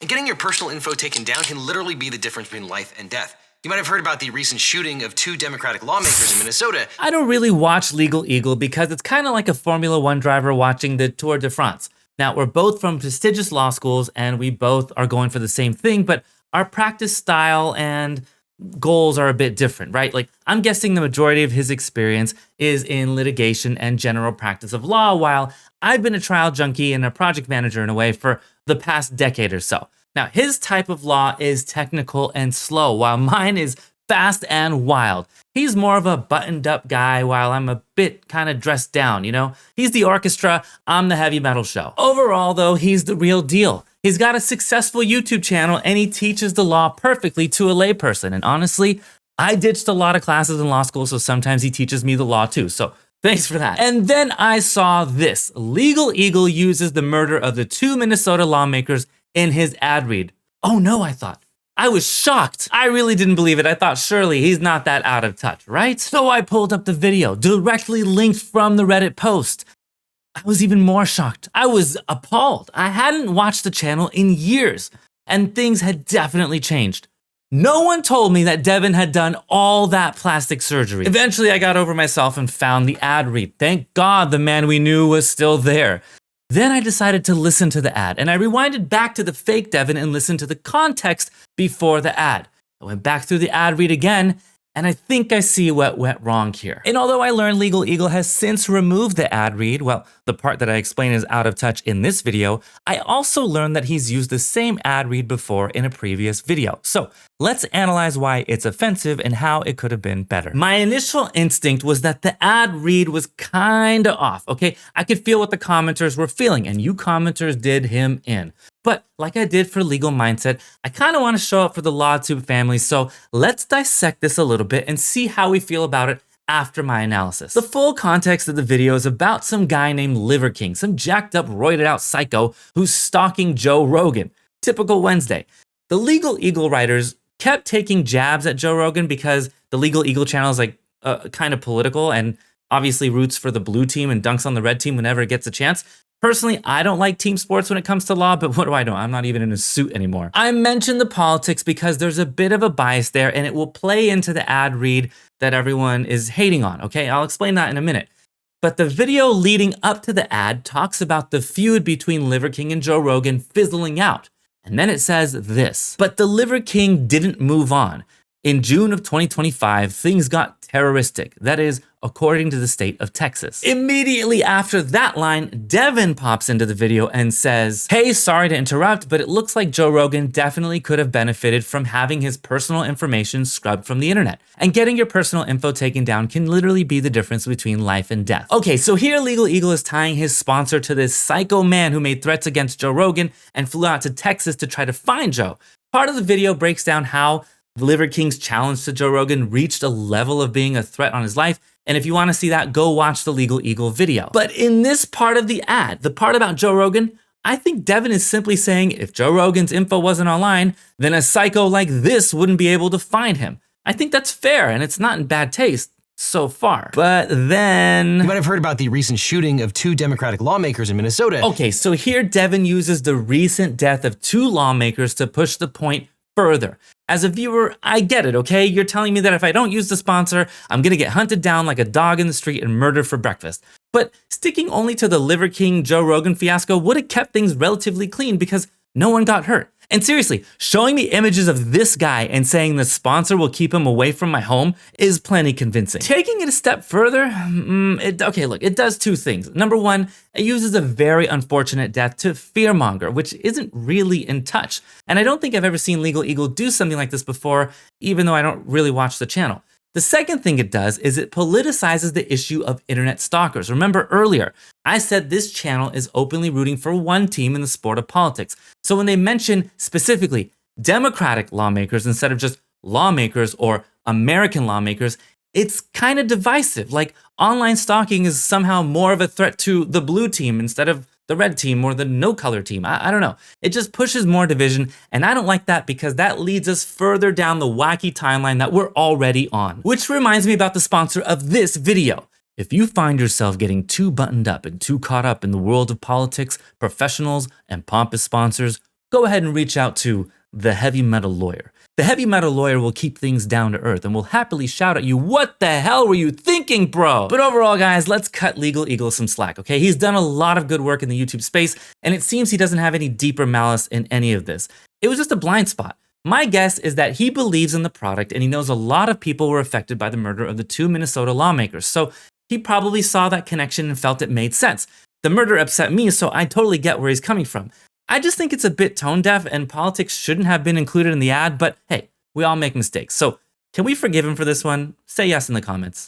And getting your personal info taken down can literally be the difference between life and death. You might have heard about the recent shooting of 2 Democratic lawmakers in Minnesota. I don't really watch Legal Eagle because it's kind of like a Formula One driver watching the Tour de France. Now, we're both from prestigious law schools and we both are going for the same thing, but our practice style and goals are a bit different, right? Like, I'm guessing the majority of his experience is in litigation and general practice of law, while I've been a trial junkie and a project manager in a way for the past decade or so. Now, his type of law is technical and slow, while mine is fast and wild. He's more of a buttoned up guy, while I'm a bit kind of dressed down, you know? He's the orchestra, I'm the heavy metal show. Overall, though, he's the real deal. He's got a successful YouTube channel and he teaches the law perfectly to a layperson. And honestly, I ditched a lot of classes in law school, so sometimes he teaches me the law too. So thanks for that. And then I saw this. Legal Eagle uses the murder of the 2 Minnesota lawmakers in his ad read. Oh no, I thought. I was shocked. I really didn't believe it. I thought surely he's not that out of touch, right? So I pulled up the video, directly linked from the Reddit post. I was even more shocked. I was appalled. I hadn't watched the channel in years, and things had definitely changed. No one told me that Devin had done all that plastic surgery. Eventually, I got over myself and found the ad read. Thank God the man we knew was still there. Then I decided to listen to the ad, and I rewinded back to the fake Devin and listened to the context before the ad. I went back through the ad read again, and I think I see what went wrong here. And although I learned Legal Eagle has since removed the ad read, well, the part that I explain is out of touch in this video, I also learned that he's used the same ad read before in a previous video. So let's analyze why it's offensive and how it could have been better. My initial instinct was that the ad read was kinda off, okay? I could feel what the commenters were feeling, and you commenters did him in. But like I did for Legal Mindset, I kind of want to show up for the LawTube family, so let's dissect this a little bit and see how we feel about it after my analysis. The full context of the video is about some guy named Liver King, some jacked up, roided out psycho who's stalking Joe Rogan. Typical Wednesday. The Legal Eagle writers kept taking jabs at Joe Rogan because the Legal Eagle channel is like kind of political and obviously roots for the blue team and dunks on the red team whenever it gets a chance. Personally, I don't like team sports when it comes to law, but what do I know? I'm not even in a suit anymore. I mentioned the politics because there's a bit of a bias there and it will play into the ad read that everyone is hating on, okay? I'll explain that in a minute. But the video leading up to the ad talks about the feud between Liver King and Joe Rogan fizzling out. And then it says this, but the Liver King didn't move on. In June of 2025, things got terroristic. That is, according to the state of Texas. Immediately after that line, Devin pops into the video and says, hey, sorry to interrupt, but it looks like Joe Rogan definitely could have benefited from having his personal information scrubbed from the internet. And getting your personal info taken down can literally be the difference between life and death. Okay, so here Legal Eagle is tying his sponsor to this psycho man who made threats against Joe Rogan and flew out to Texas to try to find Joe. Part of the video breaks down how Liver King's challenge to Joe Rogan reached a level of being a threat on his life. And if you want to see that, go watch the Legal Eagle video. But in this part of the ad, the part about Joe Rogan, I think Devin is simply saying if Joe Rogan's info wasn't online, then a psycho like this wouldn't be able to find him. I think that's fair, and it's not in bad taste so far. But then... You might have heard about the recent shooting of 2 Democratic lawmakers in Minnesota. Okay, so here Devin uses the recent death of 2 lawmakers to push the point further. As a viewer, I get it, okay? You're telling me that if I don't use the sponsor, I'm gonna get hunted down like a dog in the street and murdered for breakfast. But sticking only to the Liver King Joe Rogan fiasco would have kept things relatively clean because no one got hurt. And seriously, showing me images of this guy and saying the sponsor will keep him away from my home is plenty convincing. Taking it a step further, it does 2 things. Number 1, it uses a very unfortunate death to fearmonger, which isn't really in touch. And I don't think I've ever seen Legal Eagle do something like this before, even though I don't really watch the channel. The second thing it does is it politicizes the issue of internet stalkers. Remember earlier, I said this channel is openly rooting for one team in the sport of politics. So when they mention specifically Democratic lawmakers instead of just lawmakers or American lawmakers, it's kind of divisive. Like online stalking is somehow more of a threat to the blue team instead of the red team or the no color team. I don't know. It just pushes more division, and I don't like that because that leads us further down the wacky timeline that we're already on. Which reminds me about the sponsor of this video. If you find yourself getting too buttoned up and too caught up in the world of politics, professionals, and pompous sponsors, go ahead and reach out to the heavy metal lawyer. The heavy metal lawyer will keep things down to earth and will happily shout at you, "What the hell were you thinking, bro?" But overall, guys, let's cut Legal Eagle some slack, okay? He's done a lot of good work in the YouTube space, and it seems he doesn't have any deeper malice in any of this. It was just a blind spot. My guess is that he believes in the product and he knows a lot of people were affected by the murder of the 2 Minnesota lawmakers. So he probably saw that connection and felt it made sense. The murder upset me, so I totally get where he's coming from. I just think it's a bit tone deaf and politics shouldn't have been included in the ad, but hey, we all make mistakes. So can we forgive him for this one? Say yes in the comments.